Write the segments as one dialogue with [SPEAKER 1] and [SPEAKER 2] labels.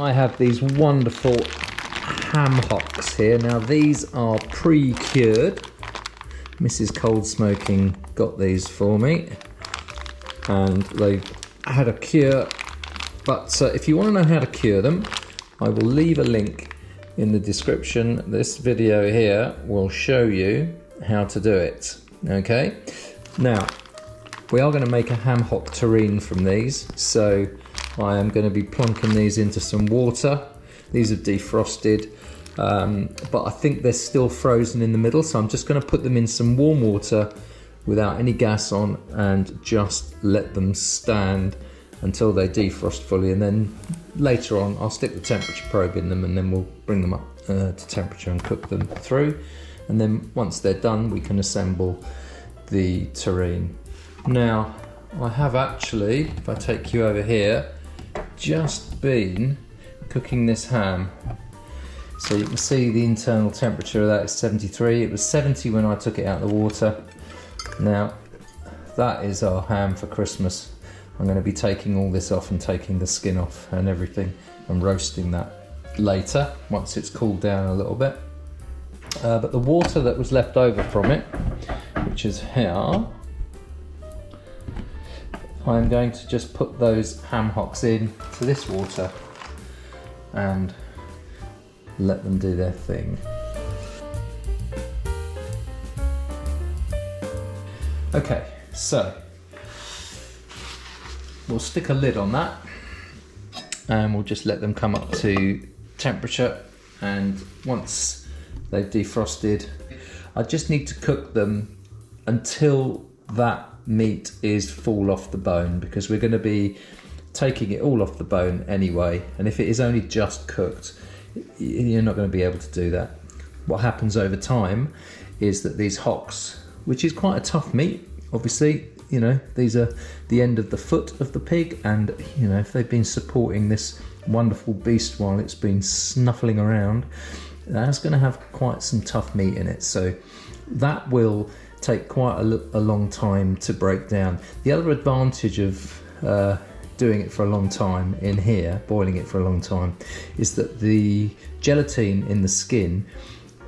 [SPEAKER 1] I have these wonderful ham hocks here. Now these are pre-cured. Mrs. Cold Smoking got these for me, and they've had a cure. But if you want to know how to cure them, I will leave a link in the description. This video here will show you how to do it. Okay, now we are going to make a ham hock terrine from these, so I am going to be plonking these into some water. These have defrosted, but I think they're still frozen in the middle, so I'm just going to put them in some warm water without any gas on and just let them stand until they defrost fully, and then later on I'll stick the temperature probe in them, and then we'll bring them up to temperature and cook them through, and then once they're done we can assemble the terrine. Now I have actually, if I take you over here, just been cooking this ham. So you can see the internal temperature of that is 73. It was 70 when I took it out of the water. Now that is our ham for Christmas. I'm going to be taking all this off and taking the skin off and everything and roasting that later once it's cooled down a little bit. But the water that was left over from it, which is here, I'm going to just put those ham hocks in to this water and let them do their thing. Okay, so we'll stick a lid on that and we'll just let them come up to temperature, and once they've defrosted, I just need to cook them until that meat is full off the bone, because we're going to be taking it all off the bone anyway, and if it is only just cooked, you're not going to be able to do that. What happens over time is that these hocks, which is quite a tough meat, obviously, you know, these are the end of the foot of the pig, and you know, if they've been supporting this wonderful beast while it's been snuffling around, that's going to have quite some tough meat in it, so that will take quite a long time to break down. The other advantage of doing it for a long time in here, boiling it for a long time, is that the gelatin in the skin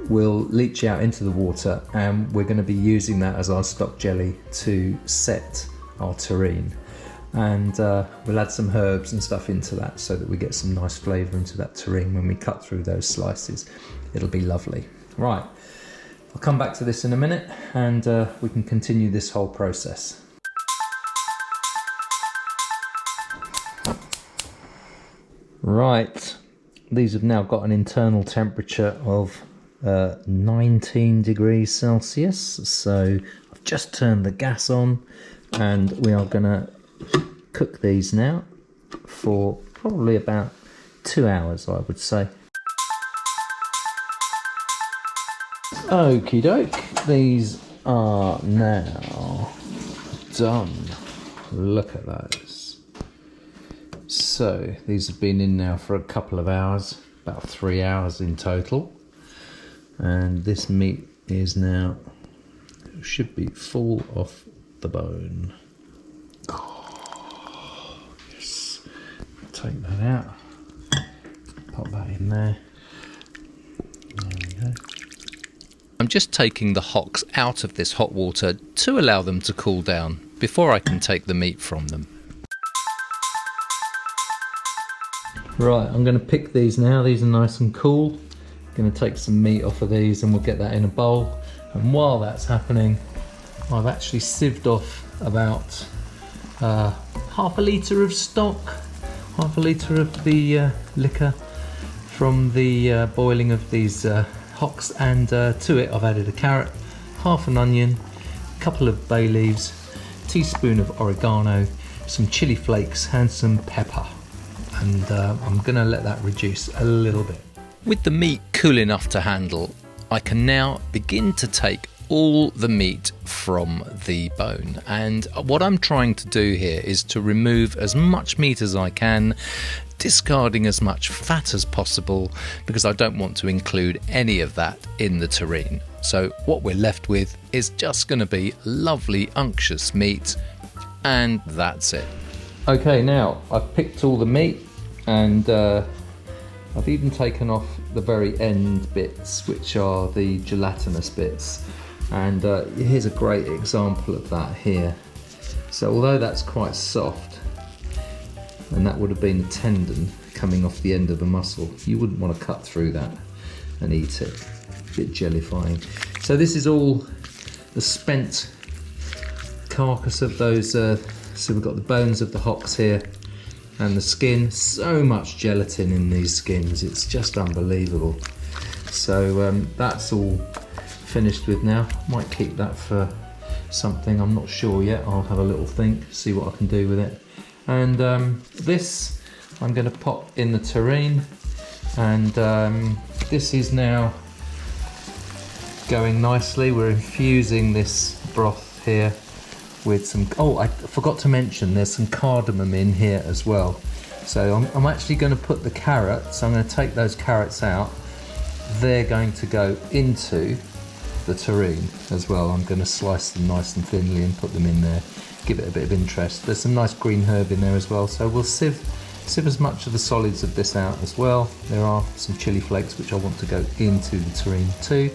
[SPEAKER 1] will leach out into the water, and we're going to be using that as our stock jelly to set our terrine, and we'll add some herbs and stuff into that so that we get some nice flavour into that terrine when we cut through those slices. It'll be lovely. Right, I'll come back to this in a minute and we can continue this whole process. Right, these have now got an internal temperature of 19 degrees Celsius, so I've just turned the gas on and we are going to cook these now for probably about 2 hours, I would say. Okie doke, these are now done. Look at those. So these have been in now for a couple of hours, about 3 hours in total, and this meat is now, should be full off the bone. Oh, yes. Take that out, pop that in there. There we go. I'm just taking the hocks out of this hot water to allow them to cool down before I can take the meat from them. Right, I'm going to pick these now. These are nice and cool. I'm going to take some meat off of these and we'll get that in a bowl. And while that's happening, I've actually sieved off about half a litre of stock, half a litre of the liquor from the boiling of these hocks, and to it I've added a carrot, half an onion, a couple of bay leaves, a teaspoon of oregano, some chili flakes and some pepper, and I'm going to let that reduce a little bit. With the meat cool enough to handle, I can now begin to take all the meat from the bone, and what I'm trying to do here is to remove as much meat as I can, discarding as much fat as possible, because I don't want to include any of that in the terrine. So what we're left with is just going to be lovely unctuous meat, and that's it. Okay, now I've picked all the meat and I've even taken off the very end bits, which are the gelatinous bits. And here's a great example of that here. So although that's quite soft, and that would have been a tendon coming off the end of the muscle, you wouldn't want to cut through that and eat it. A bit jellifying. So this is all the spent carcass of those, so we've got the bones of the hocks here and the skin. So much gelatin in these skins, it's just unbelievable. So that's all finished with now. Might keep that for something, I'm not sure yet. I'll have a little think, see what I can do with it. And this I'm going to pop in the terrine, and this is now going nicely. We're infusing this broth here with some, oh, I forgot to mention there's some cardamom in here as well. So I'm actually going to put the carrots, I'm going to take those carrots out, they're going to go into the terrine as well. I'm going to slice them nice and thinly and put them in there, give it a bit of interest. There's some nice green herb in there as well, so we'll sieve as much of the solids of this out as well. There are some chili flakes which I want to go into the terrine too.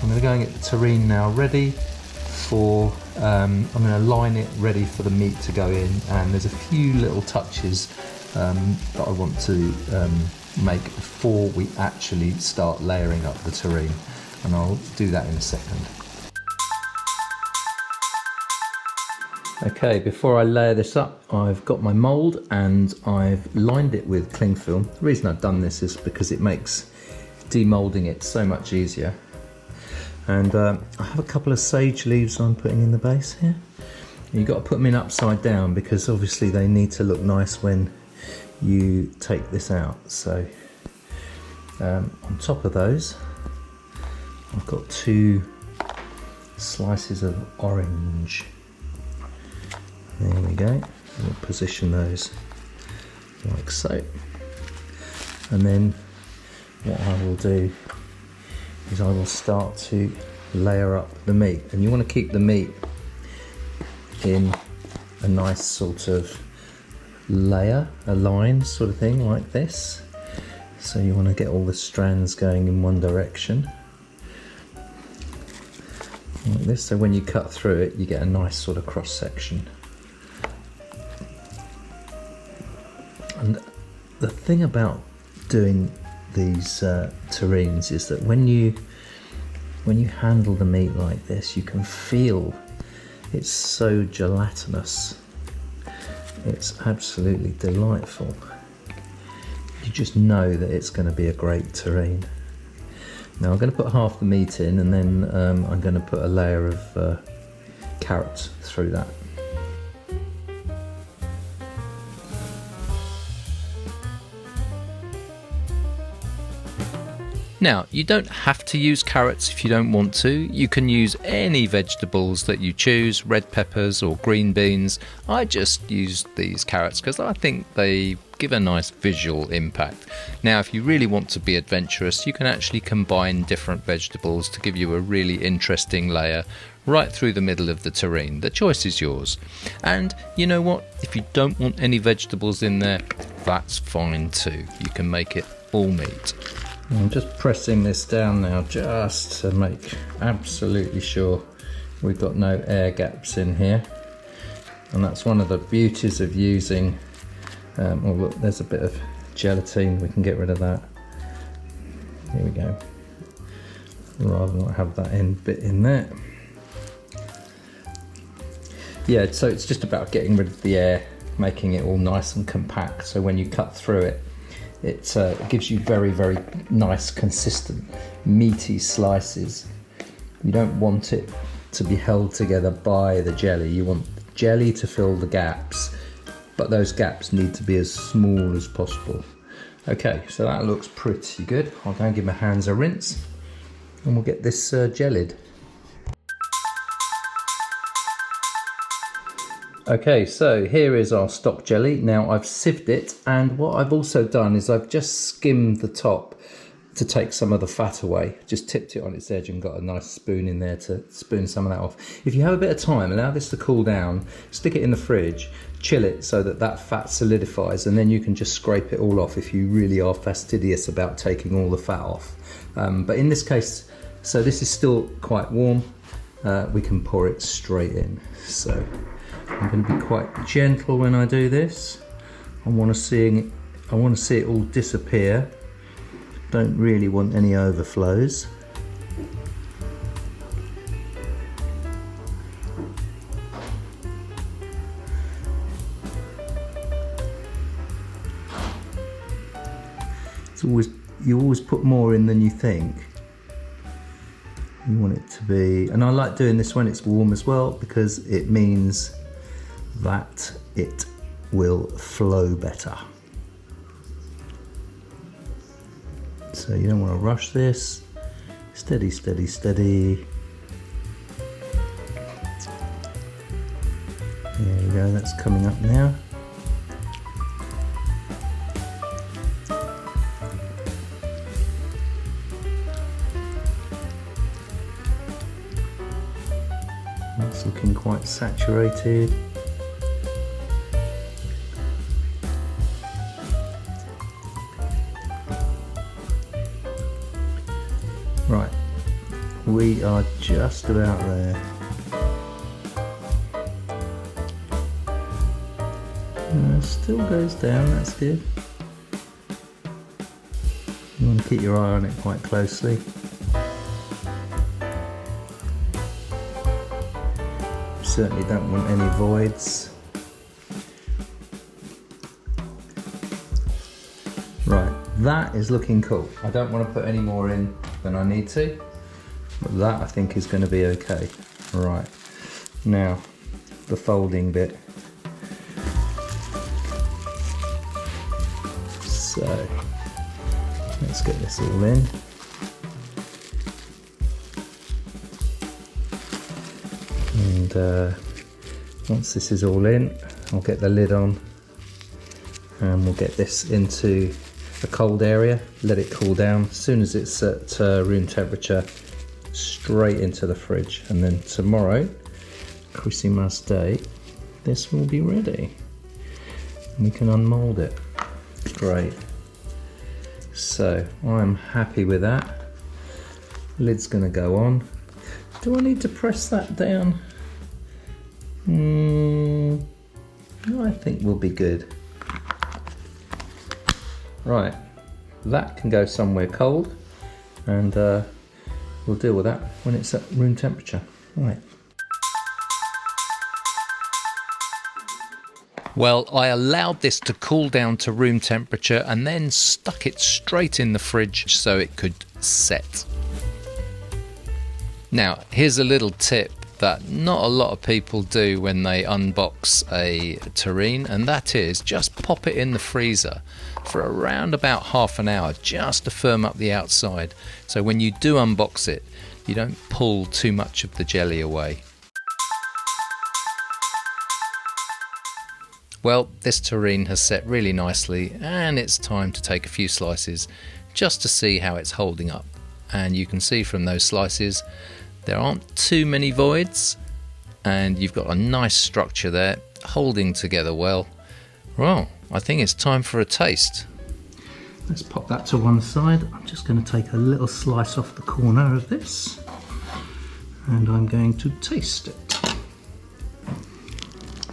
[SPEAKER 1] I'm going to go and get the terrine now ready for, I'm going to line it ready for the meat to go in, and there's a few little touches that I want to make before we actually start layering up the terrine, and I'll do that in a second. Okay, before I layer this up, I've got my mould and I've lined it with cling film. The reason I've done this is because it makes demoulding it so much easier. And I have a couple of sage leaves I'm putting in the base here. You've got to put them in upside down because obviously they need to look nice when you take this out. So on top of those, I've got 2 slices of orange. There we go. We'll position those like so. And then what I will do is I will start to layer up the meat, and you want to keep the meat in a nice sort of layer, a line sort of thing like this. So you want to get all the strands going in one direction like this, so when you cut through it you get a nice sort of cross section. And the thing about doing these terrines is that when you handle the meat like this, you can feel it's so gelatinous. It's absolutely delightful. You just know that it's going to be a great terrine. Now I'm going to put half the meat in, and then I'm going to put a layer of carrots through that.
[SPEAKER 2] Now, you don't have to use carrots if you don't want to. You can use any vegetables that you choose, red peppers or green beans. I just used these carrots because I think they give a nice visual impact. Now, if you really want to be adventurous, you can actually combine different vegetables to give you a really interesting layer right through the middle of the terrine. The choice is yours. And you know what? If you don't want any vegetables in there, that's fine too. You can make it all meat.
[SPEAKER 1] I'm just pressing this down now just to make absolutely sure we've got no air gaps in here, and that's one of the beauties of using oh look, there's a bit of gelatine, we can get rid of that. Here we go, rather than not have that end bit in there. Yeah, so it's just about getting rid of the air, making it all nice and compact, so when you cut through it, it gives you very, very nice, consistent, meaty slices. You don't want it to be held together by the jelly. You want jelly to fill the gaps, but those gaps need to be as small as possible. Okay, so that looks pretty good. I'll go and give my hands a rinse, and we'll get this jellied. Okay, so here is our stock jelly. Now I've sieved it, and what I've also done is I've just skimmed the top to take some of the fat away. Just tipped it on its edge and got a nice spoon in there to spoon some of that off. If you have a bit of time, allow this to cool down, stick it in the fridge, chill it so that that fat solidifies, and then you can just scrape it all off if you really are fastidious about taking all the fat off. But in this case, so this is still quite warm, we can pour it straight in. So I'm going to be quite gentle when I do this. I want to see it all disappear. Don't really want any overflows. You always put more in than you think. You want it to be, and I like doing this when it's warm as well, because it means that it will flow better. So you don't want to rush this. Steady, steady, steady. There we go, that's coming up now. That's looking quite saturated. Right, we are just about there. Still goes down, that's good. You want to keep your eye on it quite closely. Certainly don't want any voids. Right, that is looking cool. I don't want to put any more in than I need to, but that I think is going to be okay. Right, now the folding bit. So let's get this all in. And once this is all in, I'll get the lid on and we'll get this into a cold area, let it cool down. As soon as it's at room temperature, straight into the fridge, and then tomorrow, Christmas Day, this will be ready. We can unmold it. Great. So I'm happy with that. Lid's gonna go on. Do I need to press that down? I think we'll be good. Right, that can go somewhere cold, and we'll deal with that when it's at room temperature. Right.
[SPEAKER 2] Well, I allowed this to cool down to room temperature and then stuck it straight in the fridge so it could set. Now, here's a little tip that not a lot of people do when they unbox a terrine, and that is just pop it in the freezer for around about half an hour just to firm up the outside. So when you do unbox it, you don't pull too much of the jelly away. Well, this terrine has set really nicely, and it's time to take a few slices just to see how it's holding up. And you can see from those slices there aren't too many voids, and you've got a nice structure there holding together well. Well, I think it's time for a taste.
[SPEAKER 1] Let's pop that to one side. I'm just going to take a little slice off the corner of this, and I'm going to taste it.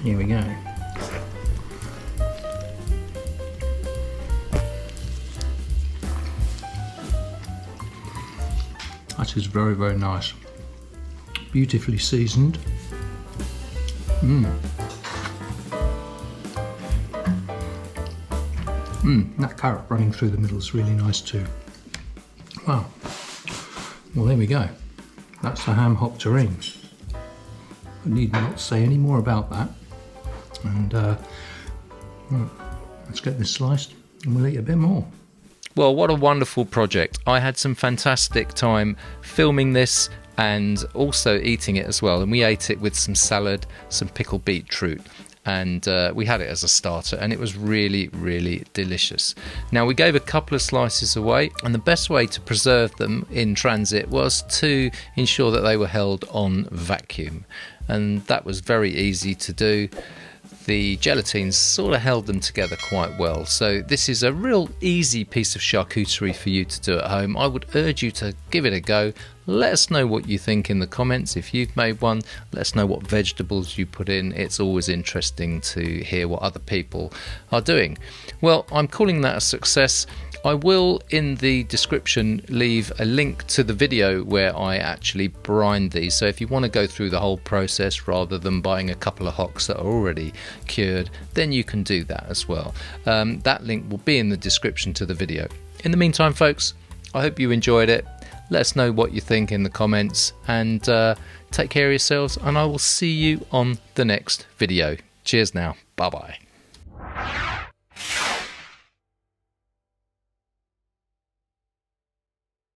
[SPEAKER 1] Here we go. That is very, very nice. Beautifully seasoned. That carrot running through the middle is really nice too. Wow. Well, there we go. That's the Ham Hock Terrine. I need not say any more about that. And right, let's get this sliced and we'll eat a bit more.
[SPEAKER 2] Well, what a wonderful project. I had some fantastic time filming this and also eating it as well. And we ate it with some salad, some pickled beetroot, and we had it as a starter, and it was really, really delicious. Now, we gave a couple of slices away, and the best way to preserve them in transit was to ensure that they were held on vacuum, and that was very easy to do. The gelatine sort of held them together quite well, so this is a real easy piece of charcuterie for you to do at home. I would urge you to give it a go. Let us know what you think in the comments. If you've made one, let us know what vegetables you put in. It's always interesting to hear what other people are doing. Well, I'm calling that a success. I will, in the description, leave a link to the video where I actually brine these. So if you want to go through the whole process rather than buying a couple of hocks that are already cured, then you can do that as well. That link will be in the description to the video. In the meantime, folks, I hope you enjoyed it. Let us know what you think in the comments, and take care of yourselves, and I will see you on the next video. Cheers now. Bye-bye.